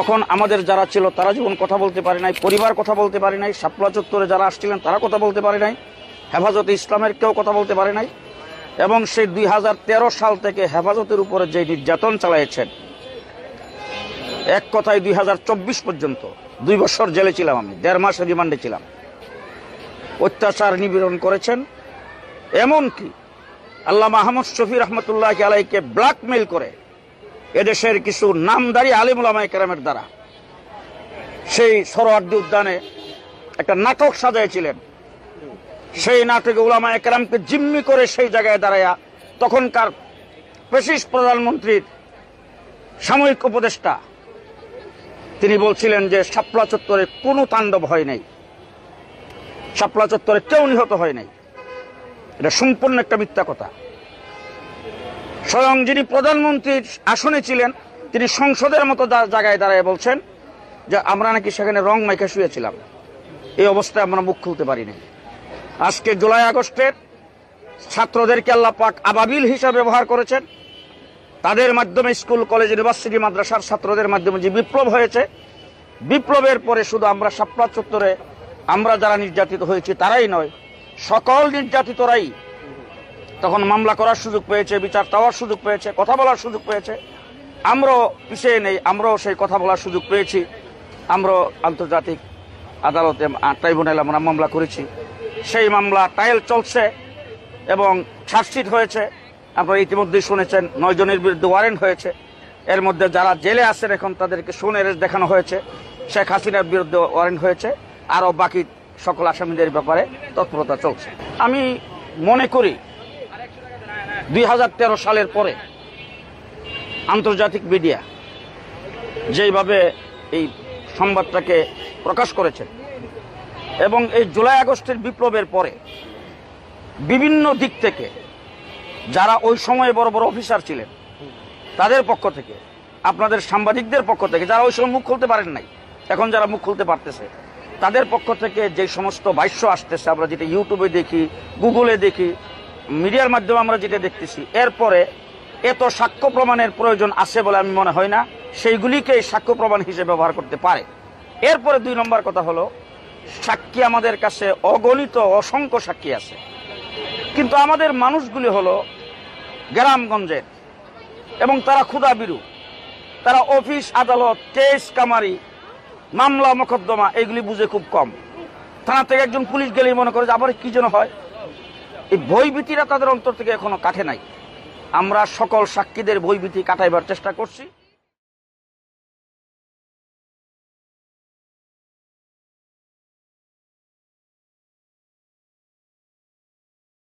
তখন আমাদের যারা ছিল তারা যখন কথা বলতে পারে নাই, পরিবার কথা বলতে পারে নাই, শাপলা চত্বরে যারা আসছিলেন তারা কথা বলতে পারে নাই, হেফাজতে ইসলামের কেউ কথা বলতে পারে নাই। এবং সেই 2013 সাল থেকে হেফাজতের উপরে যে নির্যাতন চালাইছেন, এক কথায় 2024 পর্যন্ত 2 বছর জেলে ছিলাম আমি, 1.5 মাস রিমান্ডে ছিলাম। অত্যাচার নিপীড়ন করেছেন, এমনকি আল্লামা আহমদ শফি রহমতুল্লাহ আলাইকে ব্ল্যাকমেইল করে এদেশের কিছু নামদারি আলিম উলামায়ে কেরামের দ্বারা সেই সরোয়ার্দী উদ্যানে একটা নাটক সাজাইছিলেন। সেই নাটকে উলামায়ে কেরামকে জিম্মি করে সেই জায়গায় দাঁড়ায়া তখনকার ফ্যাসিস্ট প্রধানমন্ত্রীর সাময়িক উপদেষ্টা তিনি বলছিলেন যে শাপলা চত্বরে কোনো তাণ্ডব হয় নাই, শাপলা চত্বরে কেউ নিহত হয় নাই। এটা সম্পূর্ণ একটা মিথ্যা কথা। স্বয়ং যিনি প্রধানমন্ত্রীর আসনে ছিলেন তিনি সংসদের মতো জায়গায় দাঁড়ায় বলছেন যে আমরা নাকি সেখানে রং মাইখা শুয়েছিলাম। এই অবস্থায় আমরা মুখ খুলতে পারিনি। আজকে জুলাই আগস্টের ছাত্রদেরকে আল্লাহ পাক আবাবিল হিসাবে ব্যবহার করেছেন। তাদের মাধ্যমে স্কুল, কলেজ, ইউনিভার্সিটি, মাদ্রাসার ছাত্রদের মাধ্যমে যে বিপ্লব হয়েছে, বিপ্লবের পরে শুধু আমরা শাপলা চত্বরে আমরা যারা নির্যাতিত হয়েছি তারাই নয়, সকল নির্যাতিতরাই তখন মামলা করার সুযোগ পেয়েছে, বিচার চাওয়ার সুযোগ পেয়েছে, কথা বলার সুযোগ পেয়েছে। আমরাও পিছিয়ে নেই, আমরাও সেই কথা বলার সুযোগ পেয়েছি। আমরাও আন্তর্জাতিক আদালতে, ট্রাইব্যুনালে আমরা মামলা করেছি। সেই মামলা ট্রায়াল চলছে এবং চার্জশিট হয়েছে। আপনারা ইতিমধ্যেই শুনেছেন 9 জনের বিরুদ্ধে ওয়ারেন্ট হয়েছে। এর মধ্যে যারা জেলে আছেন এখন তাদেরকে শুন এরেস্ট দেখানো হয়েছে। শেখ হাসিনার বিরুদ্ধে ওয়ারেন্ট হয়েছে। আরও বাকি সকল আসামিদের ব্যাপারে তৎপরতা চলছে। আমি মনে করি 2013 সালের পরে আন্তর্জাতিক মিডিয়া যেইভাবে এই সংবাদটাকে প্রকাশ করেছে এবং এই জুলাই আগস্টের বিপ্লবের পরে বিভিন্ন দিক থেকে যারা ওই সময়ে বড় বড় অফিসার ছিলেন তাদের পক্ষ থেকে, আপনাদের সাংবাদিকদের পক্ষ থেকে, যারা ওই সময় মুখ খুলতে পারেন নাই, এখন যারা মুখ খুলতে পারতেছে, তাদের পক্ষ থেকে যে সমস্ত ভাষ্য আসতেছে, আমরা যেটা ইউটিউবে দেখি, গুগলে দেখি, মিডিয়ার মাধ্যমে আমরা যেটা দেখতেছি, এরপরে এত সাক্ষ্য প্রমাণের প্রয়োজন আছে বলে আমি মনে হয় না। সেইগুলিকে সাক্ষ্য প্রমাণ হিসেবে ব্যবহার করতে পারে। এরপরে 2 নম্বর কথা হলো, সাক্ষী আমাদের কাছে অগণিত অসংখ্য সাক্ষী আছে, কিন্তু আমাদের মানুষগুলি হলো গ্রামগঞ্জের এবং তারা ক্ষুধাবিরু। তারা অফিস, আদালত, কেস কামারি, মামলা মোকদ্দমা এগুলি বুঝে খুব কম। থানা থেকে একজন পুলিশ গেলেই মনে করে যে আবার কি যেন হয়। এই ভয়ভীতিরা তাদের অন্তর থেকে এখনো কাটে নাই। আমরা সকল সাক্ষীদের ভয়ভীতি কাটাইবার চেষ্টা করছি।